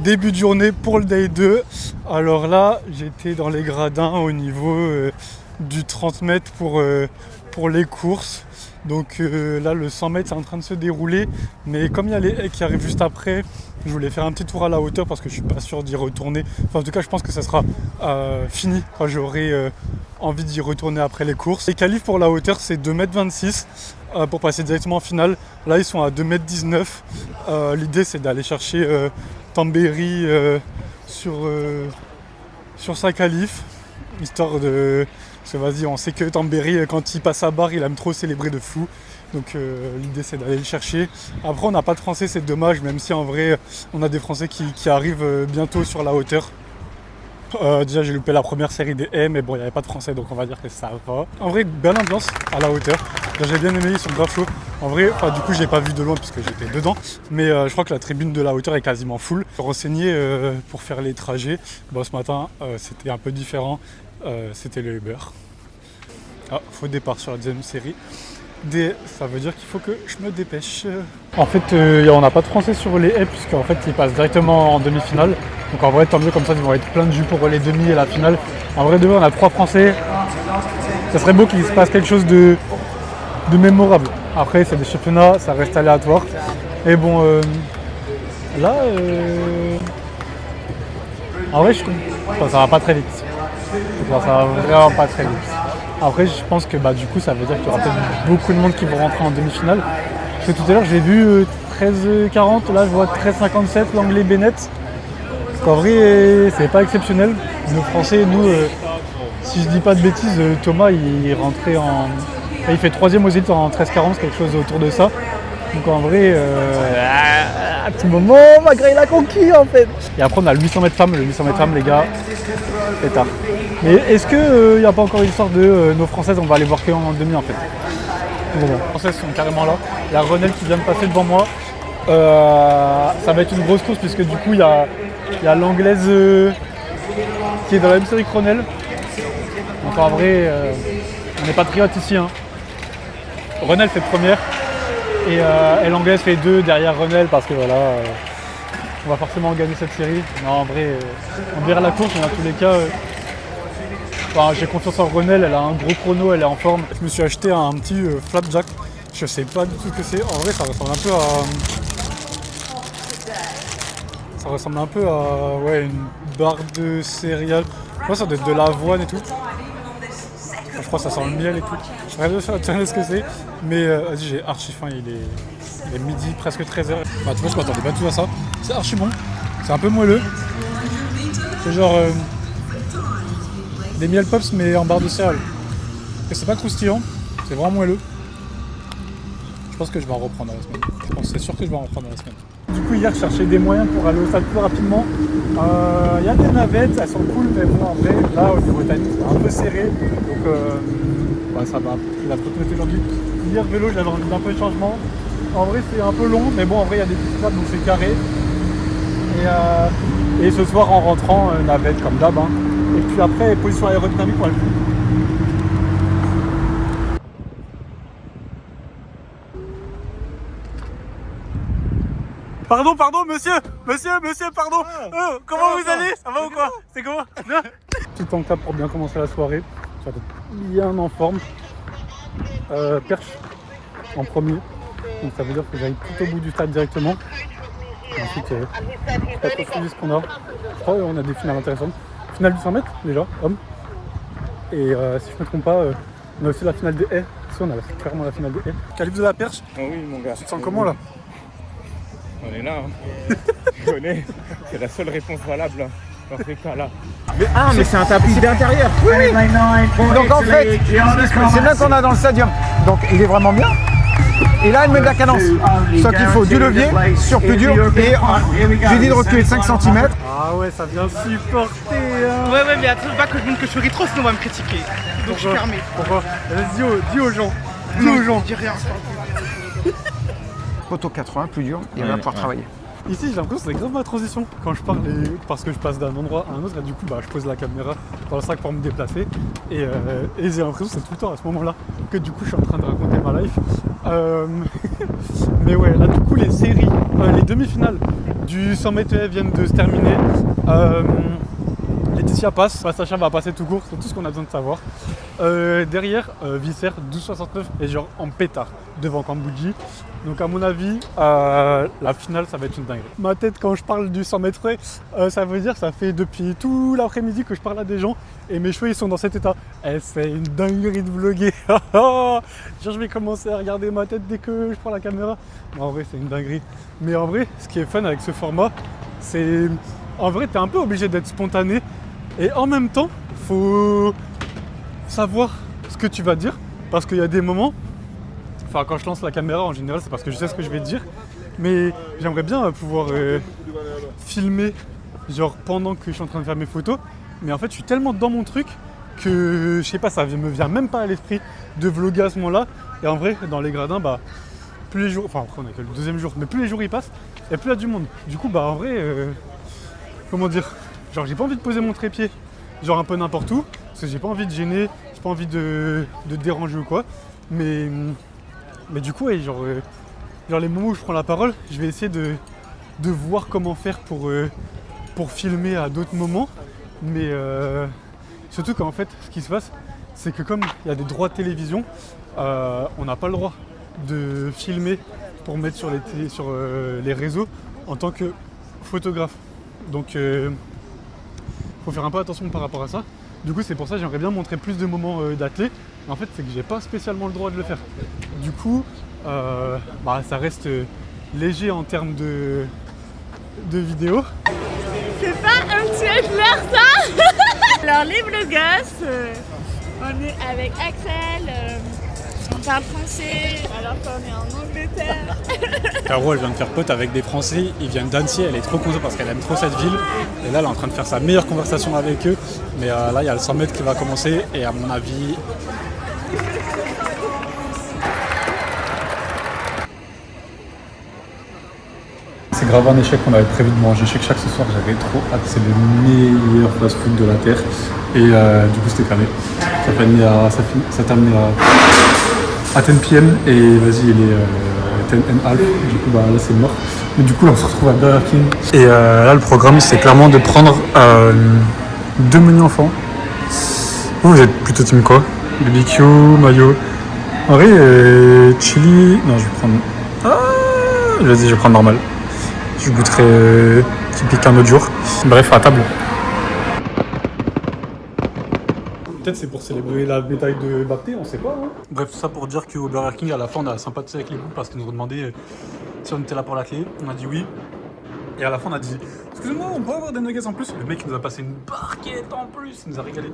Début de journée pour le day 2. Alors là, j'étais dans les gradins au niveau du 30 mètres pour les courses. Donc là, le 100 mètres est en train de se dérouler. Mais comme il y a les haies qui arrivent juste après, je voulais faire un petit tour à la hauteur parce que je suis pas sûr d'y retourner. Enfin, en tout cas, je pense que ça sera fini quand j'aurai envie d'y retourner après les courses. Les qualifs pour la hauteur, c'est 2,26 m pour passer directement en finale. Là, ils sont à 2,19 m. L'idée, c'est d'aller chercher Tambéry sur sa qualif, histoire de... Parce que vas-y, on sait que Tambéry, quand il passe à barre, il aime trop célébrer de fou. Donc l'idée, c'est d'aller le chercher. Après, on n'a pas de Français, c'est dommage, même si en vrai, on a des Français qui arrivent bientôt sur la hauteur. Déjà, j'ai loupé la première série des haies, mais bon, il n'y avait pas de Français, donc on va dire que ça va. En vrai, belle ambiance à la hauteur. J'ai bien aimé, ils sont grave chauds. En vrai, du coup, je l'ai pas vu de loin puisque j'étais dedans. Mais je crois que la tribune de la hauteur est quasiment full. Je me suis renseigné pour faire les trajets. Bon, ce matin, c'était un peu différent. C'était le Uber. Ah, faux départ sur la deuxième série. Ça veut dire qu'il faut que je me dépêche. En fait, on n'a pas de Français sur les haies puisqu'en fait, ils passent directement en demi-finale. Donc en vrai, tant mieux, comme ça, ils vont être plein de jus pour les demi et la finale. En vrai, demain, on a 3 Français. Ça serait beau qu'il se passe quelque chose de mémorable. Après, c'est des championnats, ça reste aléatoire. Et bon, là, en vrai, ça va pas très vite. Ça va vraiment pas très vite. Après, je pense que du coup, ça veut dire qu'il y aura peut-être beaucoup de monde qui vont rentrer en demi-finale. Parce que tout à l'heure, j'ai vu 13,40, là je vois 13,57, l'anglais Bennett. En vrai, c'est pas exceptionnel. Nos Français, nous, si je dis pas de bêtises, Thomas, il rentrait il fait 3ème aux élites en 13,40, quelque chose autour de ça. Donc en vrai, à tout moment, malgré la conquis en fait. Et après, on a le 800 mètres femmes. Le 800 mètres femmes, les gars, c'est tard. Mais est-ce qu'il n'y a pas encore une histoire de nos Françaises, on va aller voir qu'en demi en fait. Bon, les Françaises sont carrément là. Il y a Renel qui vient de passer devant moi. Ça va être une grosse course puisque du coup, il y a l'anglaise qui est dans la même série que Renel. Donc en vrai, on est patriotes ici. Hein. Renel fait première et l'anglaise fait 2 derrière Renel parce que voilà, on va forcément gagner cette série. Non, en vrai, on verra la course, mais dans tous les cas, j'ai confiance en Renel, elle a un gros chrono, elle est en forme. Je me suis acheté un petit flapjack, je sais pas du tout ce que c'est. En vrai, ça ressemble un peu à une barre de céréales. Moi, ça doit être de l'avoine et tout. Je crois que ça sent le miel et tout. Je rêve de savoir ce que c'est. Mais vas-y, j'ai archi faim, il est midi, presque 13h. Tu vois, je m'attendais pas tout à ça. C'est archi bon. C'est un peu moelleux. C'est genre des miel pops mais en barre de céréales. Et c'est pas croustillant, c'est vraiment moelleux. Je pense que je vais en reprendre à la semaine. C'est sûr que je vais en reprendre à la semaine. Du coup, hier, je cherchais des moyens pour aller au stade plus rapidement. Il y a des navettes, elles sont cool, mais bon, en vrai, là, au niveau timing, c'est un peu serré. Donc, ça va. La trottinette aujourd'hui. Hier, vélo, j'avais envie d'un peu de changement. En vrai, c'est un peu long, mais bon, en vrai, il y a des petites tables, donc c'est carré. Et ce soir, en rentrant, navette comme d'hab. Hein. Et puis après, position aérodynamique, on va le faire. Pardon, monsieur, pardon. Comment vous allez? Ça va ou quoi? C'est comment? Petit encap pour bien commencer la soirée. Ça va être bien en forme. Perche en premier. Donc ça veut dire que j'aille tout au bout du stade directement. Et ensuite, je sais pas trop suivi ce qu'on a. Je crois qu'on a des finales intéressantes. Finale du 100 mètres déjà, homme. Et si je ne me trompe pas, on a aussi la finale des haies. Si, on a clairement la finale des haies. Calife de la perche. Oh oui, mon gars. Tu te sens comment là? On est là, hein. Je connais. C'est la seule réponse valable dans ces cas-là. Mais c'est un tapis d'intérieur. Oui. Donc en fait, c'est là qu'on a dans le stadium. Donc il est vraiment bien. Et là, elle met de la cadence. Sauf qu'il faut du levier sur plus dur et j'ai dit de reculer de 5 cm. Ah ouais, ça vient supporter. Hein. Ouais, mais attends pas que je montre que je suis rétro, sinon on va me critiquer. Donc je suis fermé. Pourquoi? Dis aux gens. Dis aux gens. Dis rien. Poteau 80, plus dur, et on va pouvoir travailler. Ici, j'ai l'impression que c'est grave ma transition quand je parle parce que je passe d'un endroit à un autre et du coup, bah, je pose la caméra dans le sac pour me déplacer et j'ai l'impression que c'est tout le temps à ce moment-là que du coup, je suis en train de raconter ma life. Mais ouais, là, du coup, les séries, les demi-finales du 100 mètres viennent de se terminer. Laetitia passe, Sacha va passer tout court, c'est tout ce qu'on a besoin de savoir. Derrière, Visser 12,69 et genre en pétard devant Kambouji. Donc à mon avis, la finale ça va être une dinguerie. Ma tête quand je parle du 100 mètres ça veut dire ça fait depuis tout l'après-midi que je parle à des gens et mes cheveux ils sont dans cet état. Et c'est une dinguerie de vlogger. Genre je vais commencer à regarder ma tête dès que je prends la caméra. Mais en vrai c'est une dinguerie. Mais en vrai, ce qui est fun avec ce format, c'est... En vrai, t'es un peu obligé d'être spontané et en même temps, faut savoir ce que tu vas dire parce qu'il y a des moments, enfin quand je lance la caméra en général c'est parce que je sais ce que je vais dire, mais j'aimerais bien pouvoir filmer genre pendant que je suis en train de faire mes photos, mais en fait je suis tellement dans mon truc que je sais pas, ça me vient même pas à l'esprit de vlogger à ce moment là. Et en vrai dans les gradins, bah plus les jours, enfin après on est que le deuxième jour, mais plus les jours ils passent et plus il y a du monde, du coup bah en vrai comment dire, genre j'ai pas envie de poser mon trépied genre un peu n'importe où parce que j'ai pas envie de gêner, j'ai pas envie de déranger ou quoi, mais du coup ouais, genre les moments où je prends la parole, je vais essayer de voir comment faire pour filmer à d'autres moments, mais surtout qu'en fait ce qui se passe c'est que comme il y a des droits de télévision, on n'a pas le droit de filmer pour mettre sur les réseaux en tant que photographe, donc faut faire un peu attention par rapport à ça. Du coup c'est pour ça que j'aimerais bien montrer plus de moments d'athlètes. En fait c'est que j'ai pas spécialement le droit de le faire. Du coup bah, ça reste léger en termes de vidéo. C'est pas un petit clair ça. Alors les vloggers, on est avec Axel, on parle français alors qu'on est en Angleterre. Caro elle vient de faire pote avec des Français, ils viennent d'Annecy, elle est trop contente parce qu'elle aime trop cette ville. Et là elle est en train de faire sa meilleure conversation avec eux. Mais là il y a le 100 mètres qui va commencer et à mon avis... C'est grave un échec qu'on avait prévu de manger chez Chac ce soir, j'avais trop hâte, c'est le meilleur fast-food de la Terre. Et du coup c'était fermé. Ça t'a amené à 10 p.m. et vas-y il est 10 and half, du coup bah là c'est mort. Mais du coup là on se retrouve à Burger King. Et là le programme c'est clairement de prendre 2 menus enfants. Vous êtes plutôt team quoi? BBQ, mayo. En vrai chili. Non je vais prendre. Vas-y je vais prendre normal. Je goûterai typique un autre jour. Bref, à table. Peut-être c'est pour célébrer la médaille de Mbappé, on sait pas. Hein. Bref, tout ça pour dire qu'au Burger King, à la fin, on a sympathisé avec les groupes parce qu'ils nous ont demandé si on était là pour la clé. On a dit oui. Et à la fin, on a dit excusez-moi, on peut avoir des nuggets en plus. Le mec il nous a passé une barquette en plus, il nous a régalé.